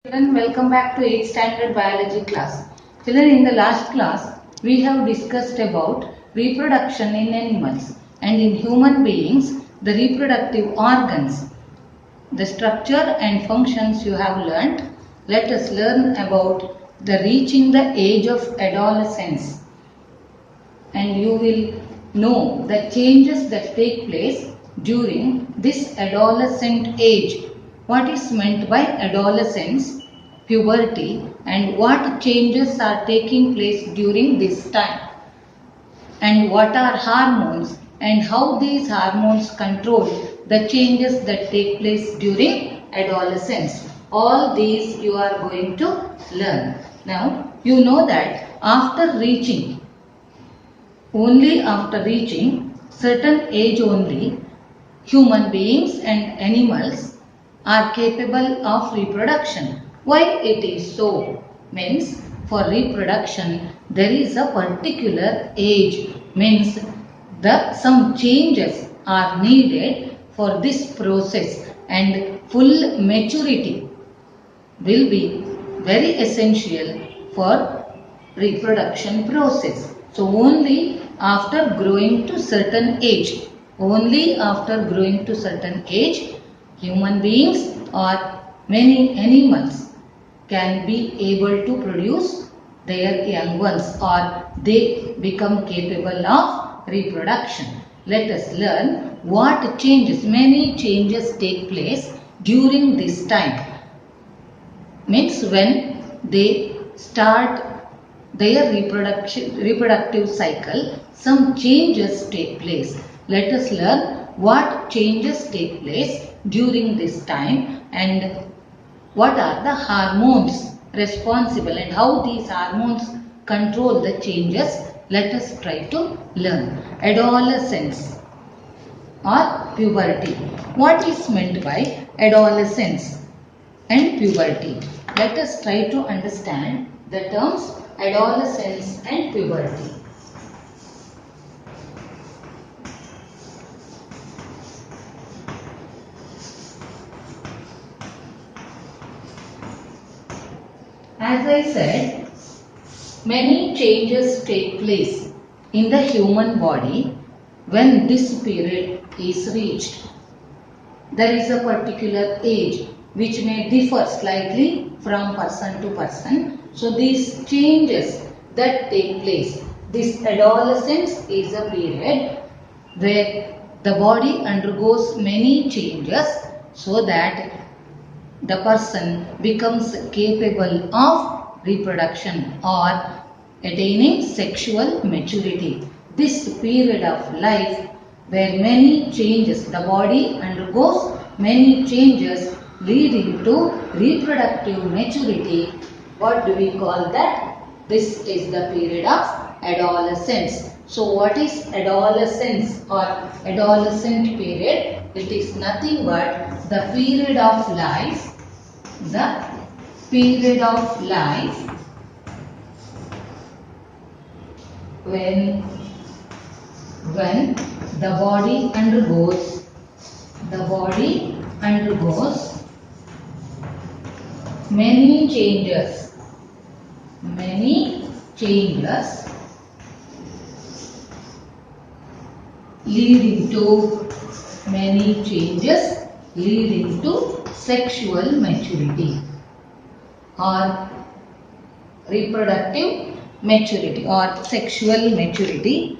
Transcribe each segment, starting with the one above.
Children, welcome back to 8th standard biology class. Children, in the last class, we have discussed about reproduction in animals and in human beings, the reproductive organs. The structure and functions you have learnt. Let us learn about the reaching the age of adolescence. And you will know the changes that take place during this adolescent age. What is meant by adolescence, puberty, and what changes are taking place during this time, and what are hormones and how these hormones control the changes that take place during adolescence. All these you are going to learn. Now you know that only after reaching certain age only, human beings and animals are capable of reproduction. Why it is so? Means for reproduction there is a particular age, means some changes are needed for this process, and full maturity will be very essential for reproduction process. So only after growing to certain age, human beings or many animals can be able to produce their young ones, or they become capable of reproduction. Let us learn what changes. Many changes take place during this time. Means when they start their reproductive cycle, some changes take place. Let us learn what changes take place during this time and what are the hormones responsible and how these hormones control the changes. Let us try to learn. Adolescence or puberty. What is meant by adolescence and puberty? Let us try to understand the terms adolescence and puberty. As I said, many changes take place in the human body when this period is reached. There is a particular age which may differ slightly from person to person. So these changes that take place, this adolescence is a period where the body undergoes many changes so that the person becomes capable of reproduction or attaining sexual maturity. This period of life where many changes, the body undergoes many changes leading to reproductive maturity. What do we call that? This is the period of adolescence. So what is adolescence or adolescent period? It is nothing but the period of life when the body undergoes many changes leading to sexual maturity or reproductive maturity or sexual maturity.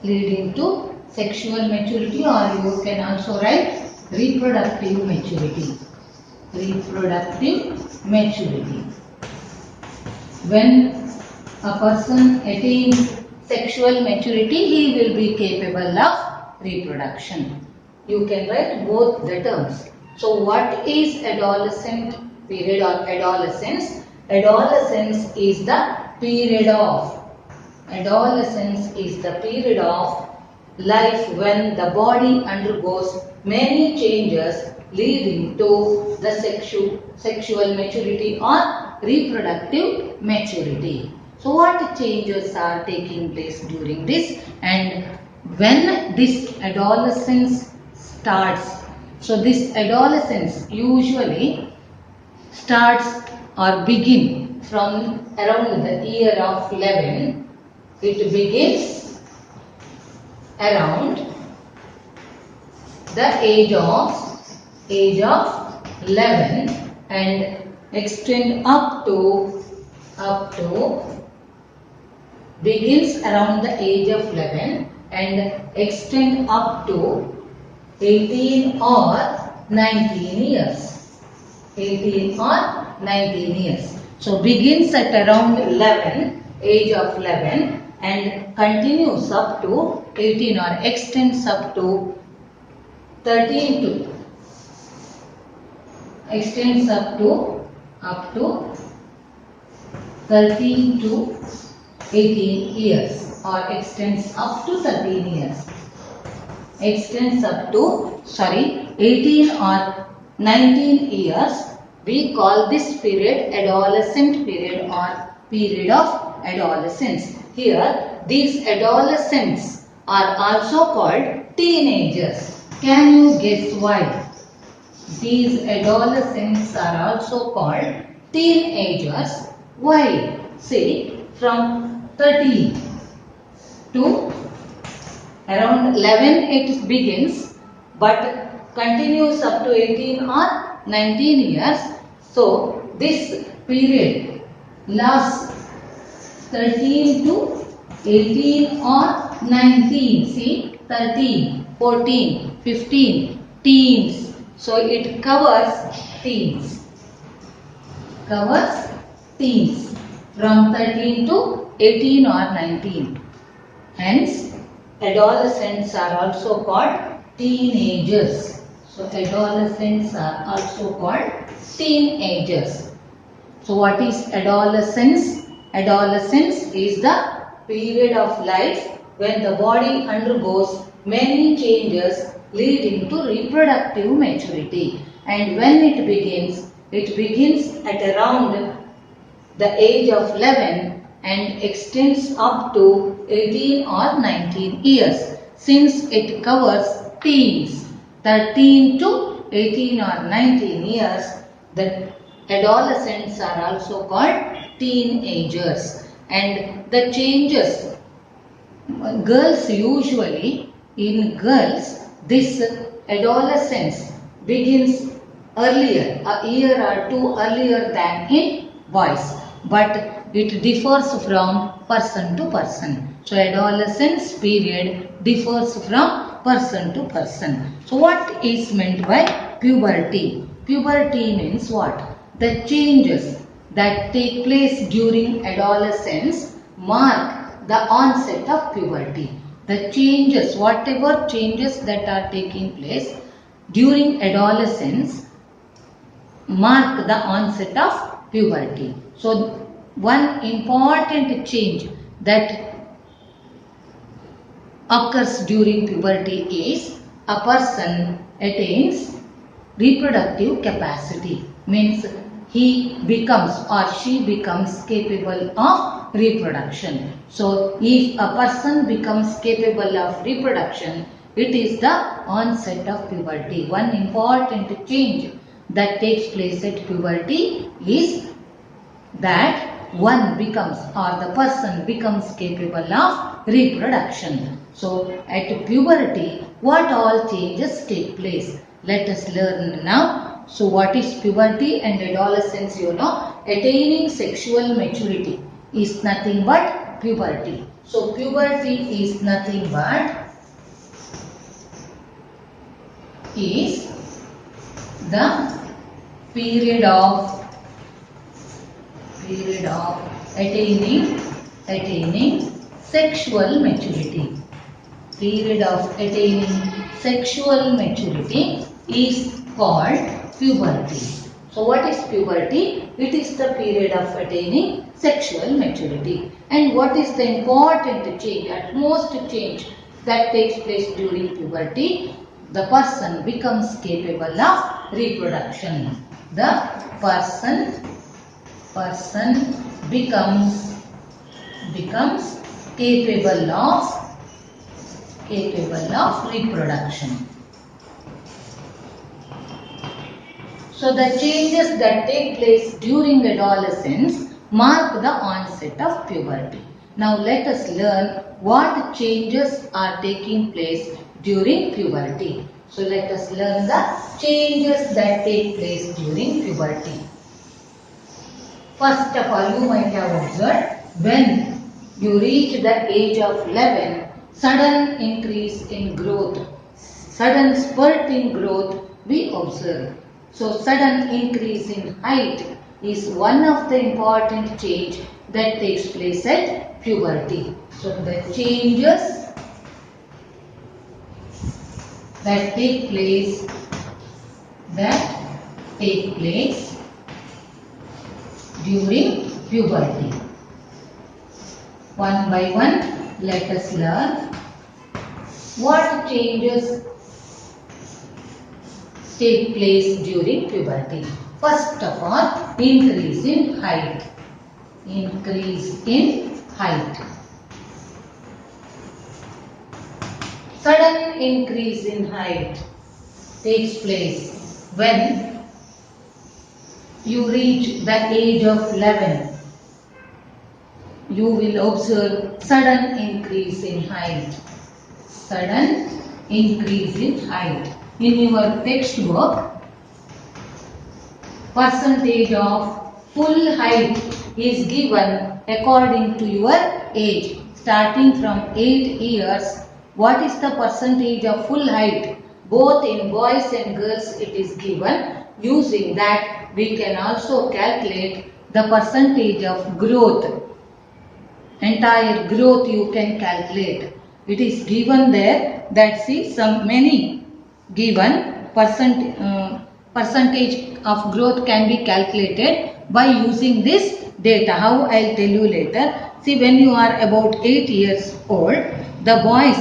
Leading to sexual maturity, or you can also write reproductive maturity. When a person attains sexual maturity, he will be capable of reproduction. You can write both the terms. So what is adolescent period or adolescence? Adolescence is the period of life when the body undergoes many changes leading to the sexual maturity or reproductive maturity. So what changes are taking place during this, and when this adolescence starts. So this adolescence usually starts or begin from around the year of 11. It begins around the age of 11 and extend up to begins around the age of 11 and extend up to 18 or 19 years. 18 or 19 years. So begins at around 11, age of 11 and continues up to 18 or extends up to 13 to extends up to 13 to 18 years or extends up to 13 years. Extends up to 18 or 19 years. We call this period adolescent period or period of adolescence. Here these adolescents are also called teenagers. Can you guess why? These adolescents are also called teenagers. Why? See, from 13 to around 11 it begins but continues up to 18 or 19 years. So this period lasts 13 to 18 or 19. See, 13, 14, 15, teens. So it covers teens. Covers teens from 13 to 18 or 19. Hence, adolescents are also called teenagers. So adolescents are also called teenagers. So what is adolescence? Adolescence is the period of life when the body undergoes many changes leading to reproductive maturity. And when it begins at around the age of 11 and extends up to 18 or 19 years. Since it covers teens, 13 to 18 or 19 years, the adolescents are also called teenagers. And the changes, girls usually, in girls, this adolescence begins earlier, a year or two earlier than in boys. But it differs from person to person. So adolescence period differs from person to person. So what is meant by puberty? Puberty means what? The changes that take place during adolescence mark the onset of puberty. The changes, whatever changes that are taking place during adolescence mark the onset of puberty. So one important change that occurs during puberty is a person attains reproductive capacity. Means he becomes or she becomes capable of reproduction. So if a person becomes capable of reproduction, it is the onset of puberty. One important change that takes place at puberty is that one becomes or the person becomes capable of reproduction. So at puberty, what all changes take place? Let us learn now. So what is puberty and adolescence? You know, attaining sexual maturity is nothing but puberty. So puberty is nothing but is the period of attaining sexual maturity. Period of attaining sexual maturity is called puberty. So what is puberty? It is the period of attaining sexual maturity. And what is the important change, utmost change that takes place during puberty? The person becomes capable of reproduction. The person becomes capable of capable of reproduction. So the changes that take place during adolescence mark the onset of puberty. Now let us learn what changes are taking place during puberty. So let us learn the changes that take place during puberty. First of all, you might have observed when you reach the age of 11, sudden increase in growth, sudden spurt in growth we observe. So sudden increase in height is one of the important change that takes place at puberty. So the changes that take place during puberty. One by one, let us learn what changes take place during puberty. First of all, increase in height. Increase in height. Sudden increase in height takes place when you reach the age of 11. You will observe sudden increase in height. Sudden increase in height. In your textbook, percentage of full height is given according to your age. Starting from 8 years, what is the percentage of full height? Both in boys and girls it is given. Using that, we can also calculate the percentage of growth. Entire growth you can calculate. It is given there. That's many given percentage of growth can be calculated by using this data. How I'll tell you later. See, when you are about 8 years old, the boys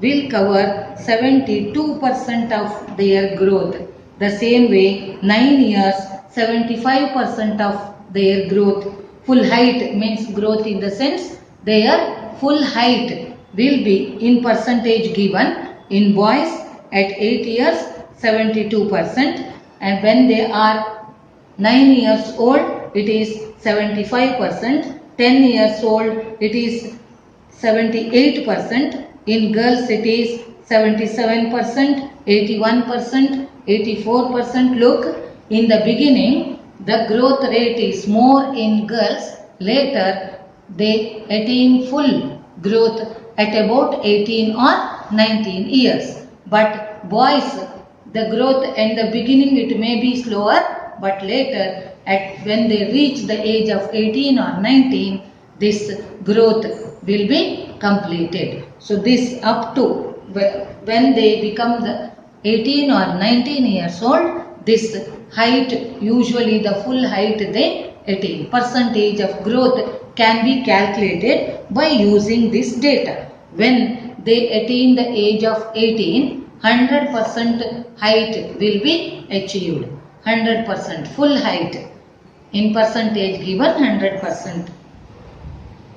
will cover 72% of their growth. The same way, 9 years, 75% of their growth. Full height means growth in the sense their full height will be in percentage given. In boys at 8 years, 72%, and when they are 9 years old, it is 75%. 10 years old, it is 78%. In girls, it is 77%, 81%, 84%. Look, in the beginning, the growth rate is more in girls. Later, they attain full growth at about 18 or 19 years. But boys, the growth in the beginning it may be slower, but later when they reach the age of 18 or 19, this growth will be completed. So this up to when they become the 18 or 19 years old, this height, usually the full height they attain. Percentage of growth can be calculated by using this data. When they attain the age of 18, 100% height will be achieved. 100% full height. In percentage given, 100%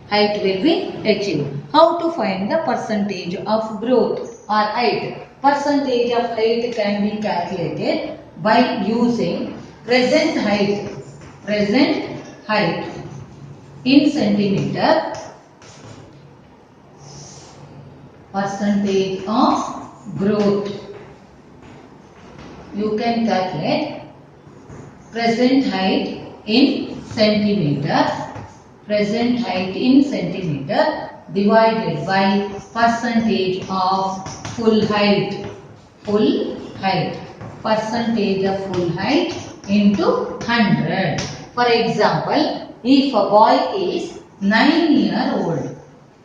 height will be achieved. How to find the percentage of growth or height? Percentage of height can be calculated by using present height. Present height in centimeter. Percentage of growth. You can calculate present height in centimeter. Present height in centimeter divided by percentage of full height. Full height. Percentage of full height into 100. For example, if a boy is 9 years old.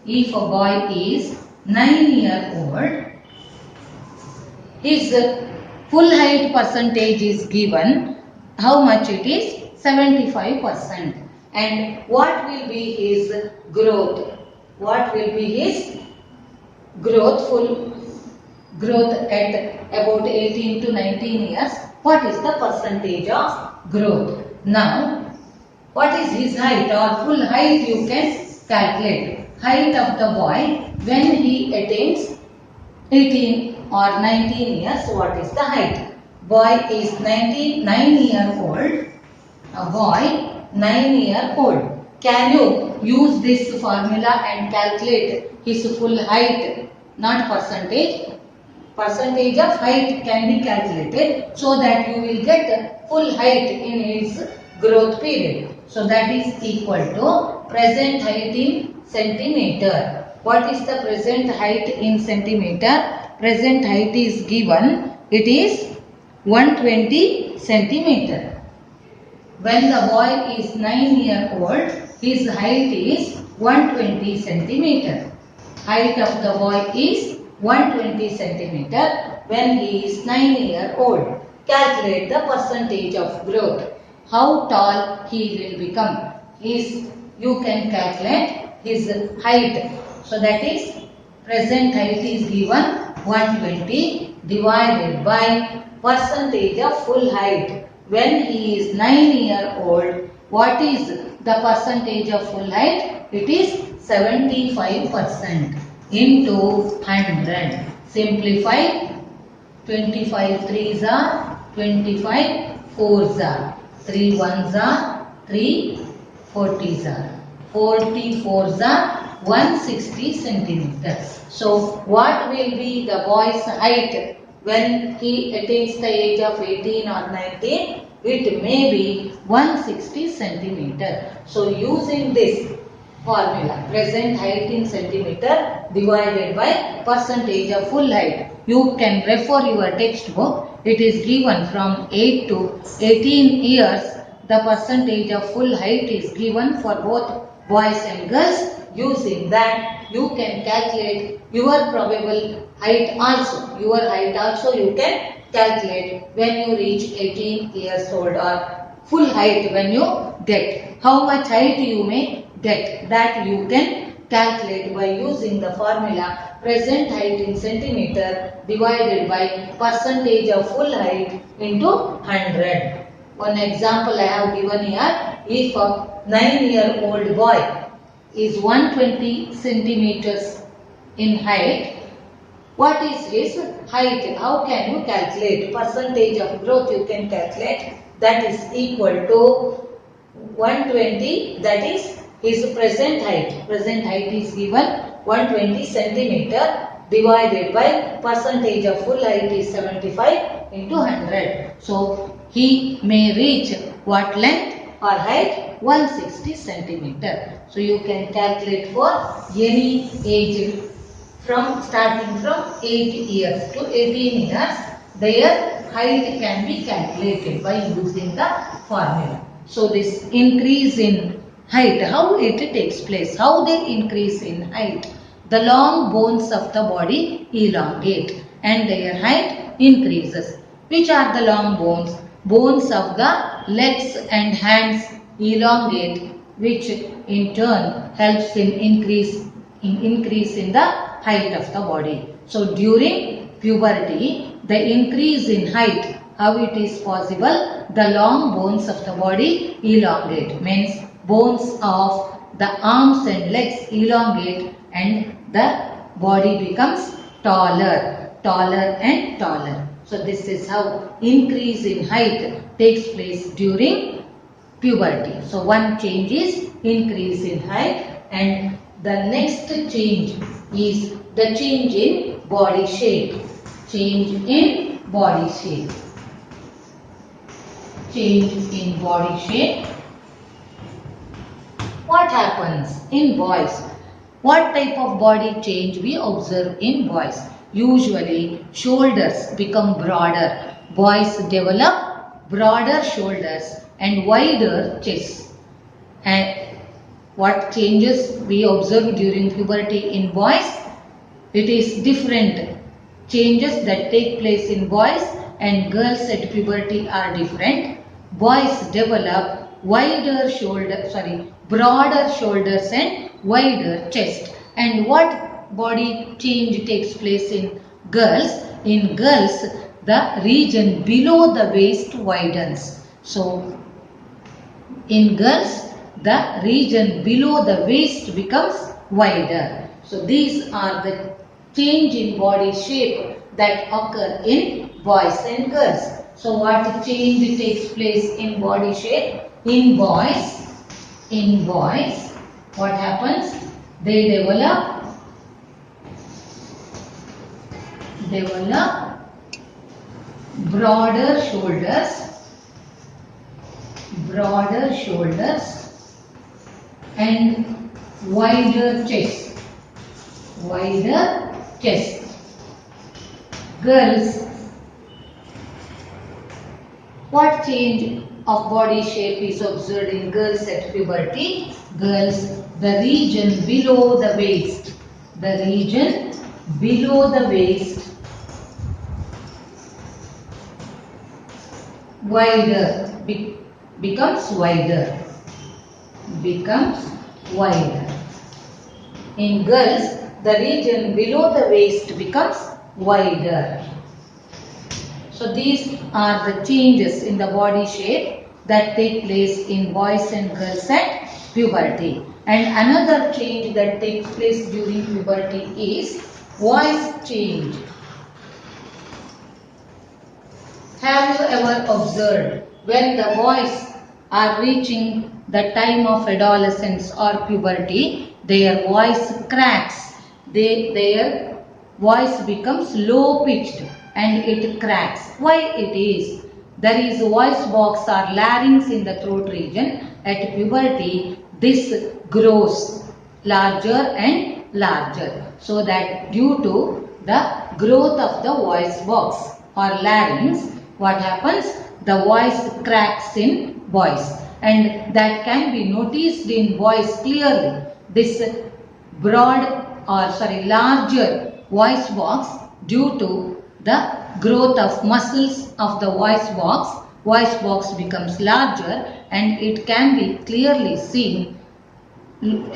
If a boy is 9 years old, his full height percentage is given. How much it is? 75%. And what will be his growth? What will be his growth? Full growth at about 18 to 19 years. What is the percentage of growth? Now, what is his height or full height? You can calculate. Height of the boy when he attains 18 or 19 years, what is the height? Boy is 9-year-old. A boy 9-year-old. Can you use this formula and calculate his full height? Not percentage. Percentage of height can be calculated so that you will get full height in his growth period. So that is equal to present height in centimeter. What is the present height in centimeter? Present height is given. It is 120 centimeter. When the boy is 9-year-old, his height is 120 centimeter. Height of the boy is 120 centimeter when he is 9-year-old. Calculate the percentage of growth. How tall he will become. You can calculate his height. So that is present height is given 120 divided by percentage of full height. When he is 9-year-old, what is the percentage of full height? It is 75% into 100. Simplify. 25 3s are 25 4s are 3 1s are 3 40s are 40 4s are 160 centimeters. So what will be the boy's height when he attains the age of 18 or 19? It may be 160 centimeter. So using this formula, present height in centimeter divided by percentage of full height, you can refer your textbook. It is given from 8 to 18 years. The percentage of full height is given for both boys and girls. Using that, you can calculate your probable height also. Your height also you can calculate when you reach 18 years old, or full height when you get. How much height you may get, that you can calculate by using the formula present height in centimeter divided by percentage of full height into 100. One example I have given here. If a 9-year-old boy is 120 centimeters in height, what is his height? How can you calculate? Percentage of growth you can calculate. That is equal to 120, that is his present height. Present height is given 120 centimeter divided by percentage of full height is 75 into 100. So he may reach what length or height? 160 centimeter. So you can calculate for any age starting from 8 years to 18 years. Their height can be calculated by using the formula. So this increase in height, how it takes place? How they increase in height? The long bones of the body elongate and their height increases. Which are the long bones? Bones of the legs and hands elongate, which in turn helps in increase in the height of the body. So during puberty, the increase in height, how it is possible? The long bones of the body elongate, means bones of the arms and legs elongate and the body becomes taller and taller. So this is how increase in height takes place during puberty. So one change is increase in height, and the next change is the change in body shape. Change in body shape. Change in body shape. What happens in boys? What type of body change we observe in boys? Usually shoulders become broader. Boys develop broader shoulders and wider chest. And what changes we observe during puberty in boys? It is different. Changes that take place in boys and girls at puberty are different. Boys develop broader shoulders and wider chest. And what body change takes place in girls? In girls, the region below the waist widens. So in girls, the region below the waist becomes wider. So these are the change in body shape that occur in boys and girls. So what change takes place in body shape? In boys, what happens? They develop broader shoulders and wider chest. Girls, what change of body shape is observed in girls at puberty? Girls, the region below the waist, wider, becomes wider. In girls, the region below the waist becomes wider. So these are the changes in the body shape that take place in boys and girls at puberty. And another change that takes place during puberty is voice change. Have you ever observed when the boys are reaching the time of adolescence or puberty, their voice cracks. Their voice becomes low pitched and it cracks. Why it is? There is voice box or larynx in the throat region. At puberty, this grows larger and larger. So that due to the growth of the voice box or larynx, what happens? The voice cracks in boys, and that can be noticed in boys clearly. This larger voice box, due to the growth of muscles of the voice box becomes larger and it can be clearly seen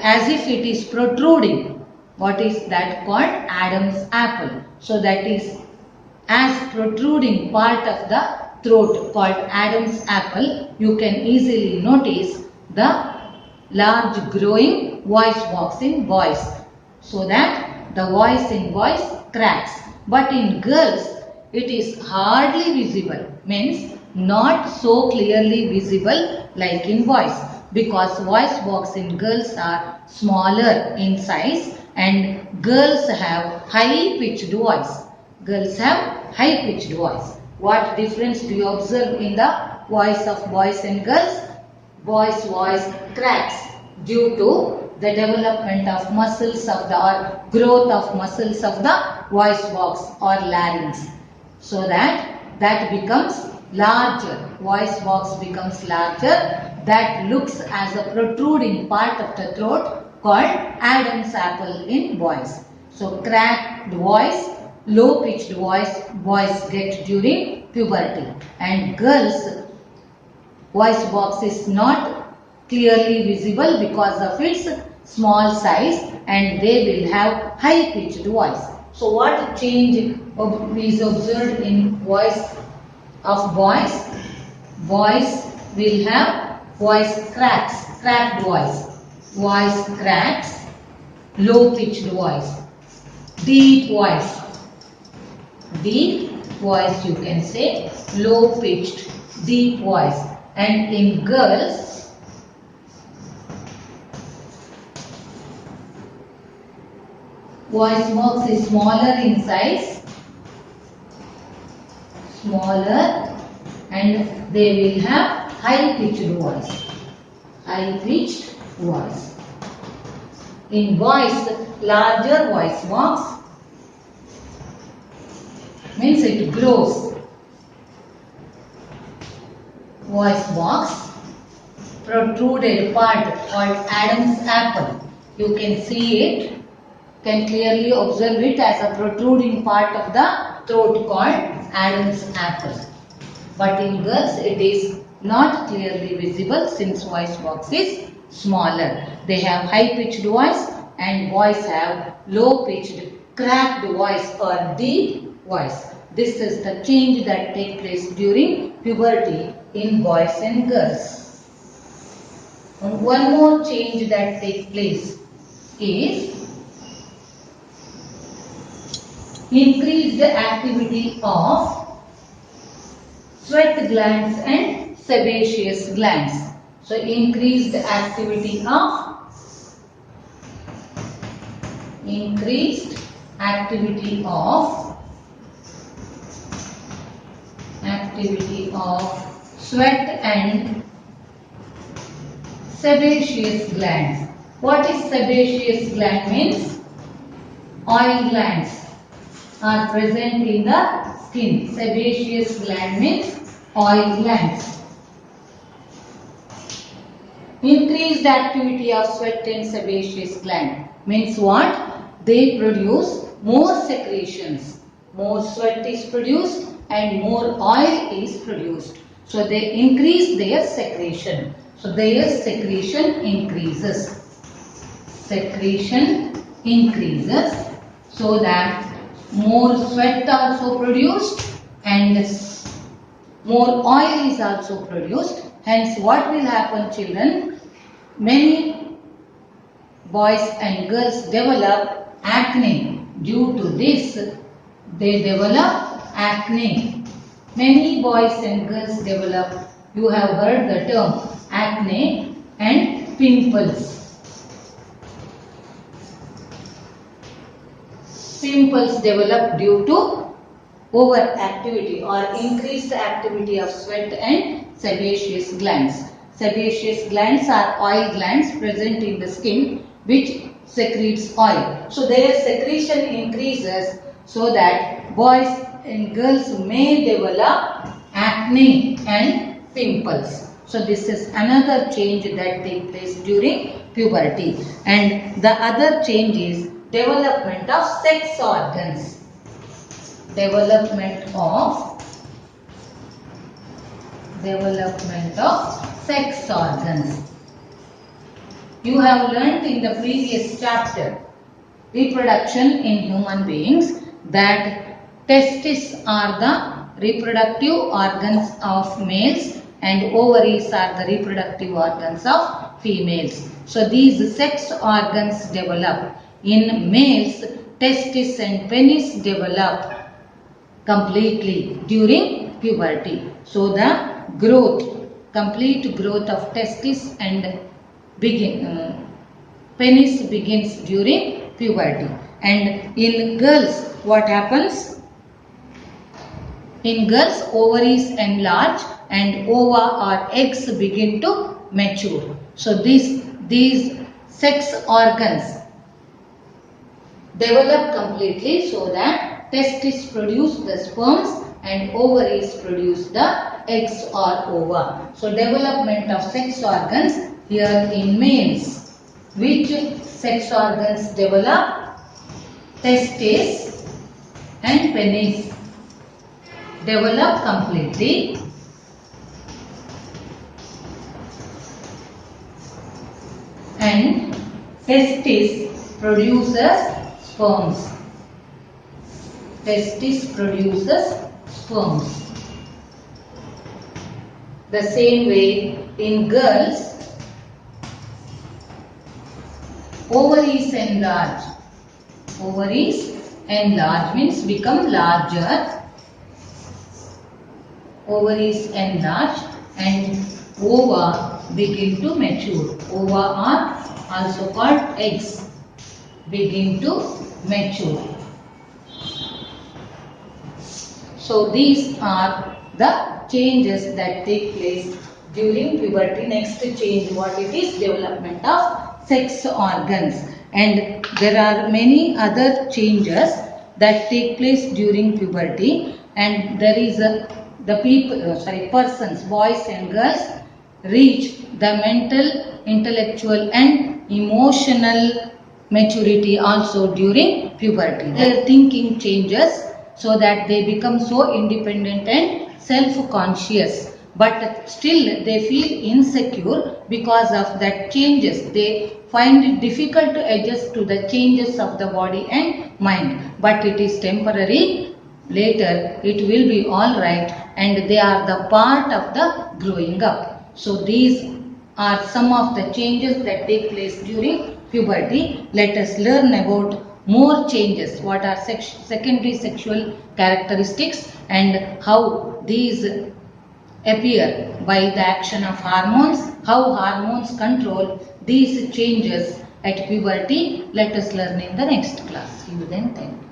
as if it is protruding. What is that called? Adam's apple. So that is as protruding part of the throat called Adam's apple. You can easily notice the large growing voice box in boys, so that the voice in boys cracks. But in girls, it is hardly visible, means not so clearly visible like in boys, because voice box in girls are smaller in size and girls have high pitched voice. What difference do you observe in the voice of boys and girls? Boys' voice cracks due to the development of muscles of the or growth of muscles of the voice box or larynx. So that becomes larger. Voice box becomes larger. That looks as a protruding part of the throat called Adam's apple in boys. So cracked voice, low pitched voice boys get during puberty, and girls' voice box is not clearly visible because of its small size, and they will have high pitched voice. So what change is observed in voice of boys? Boys will have voice cracks, cracked voice cracks, low pitched voice, deep voice you can say, low pitched, deep voice. And in girls, voice box is smaller in size, and they will have high pitched voice. In boys, larger voice box means it grows. Voice box, protruded part called Adam's apple. You can see it, can clearly observe it as a protruding part of the throat called Adam's apple. But in girls it is not clearly visible since voice box is smaller. They have high pitched voice and boys have low pitched, cracked voice or deep voice. This is the change that takes place during puberty in boys and girls. And one more change that takes place is increased activity of sweat glands and sebaceous glands. So increased activity of sweat and sebaceous glands. What is sebaceous gland means? Oil glands are present in the skin. Sebaceous gland means oil glands. Increased activity of sweat and sebaceous gland means what? They produce more secretions. More sweat is produced and more oil is produced. So they increase their secretion. So their secretion increases. Secretion increases so that more sweat also produced and more oil is also produced. Hence what will happen, children? Many boys and girls develop acne. Due to this, they develop acne. Many boys and girls develop, you have heard the term acne and pimples. Pimples develop due to overactivity or increased activity of sweat and sebaceous glands. Sebaceous glands are oil glands present in the skin which secretes oil. So their secretion increases so that boys and girls may develop acne and pimples. So this is another change that takes place during puberty. And the other change is development of sex organs. Development of sex organs. You have learnt in the previous chapter, reproduction in human beings, that testes are the reproductive organs of males and ovaries are the reproductive organs of females. So these sex organs develop. In males, testis and penis develop completely during puberty. So the complete growth of testis and penis begins during puberty. And in girls, what happens? In girls, ovaries enlarge and ova or eggs begin to mature. So these sex organs develop completely so that testis produce the sperms and ovaries produce the eggs or ova. So development of sex organs here in males. Which sex organs develop? Testes and penis develop completely. And testis produces sperms. Testis produces sperms. The same way in girls, ovaries enlarge. Ovaries enlarge means become larger. Ovaries enlarge and ova begin to mature. Ova are also called eggs. Begin to mature. So these are the changes that take place during puberty. Next change, what it is? Development of sex organs. And there are many other changes that take place during puberty. And there is persons, boys and girls, reach the mental, intellectual and emotional maturity also during puberty. Their thinking changes so that they become so independent and self-conscious. But still they feel insecure because of that changes. They find it difficult to adjust to the changes of the body and mind. But it is temporary. Later it will be all right, and they are the part of the growing up. So these are some of the changes that take place during puberty. Let us learn about more changes, what are secondary sexual characteristics and how these appear by the action of hormones, how hormones control these changes at puberty. Let us learn in the next class. See you then. Thank you.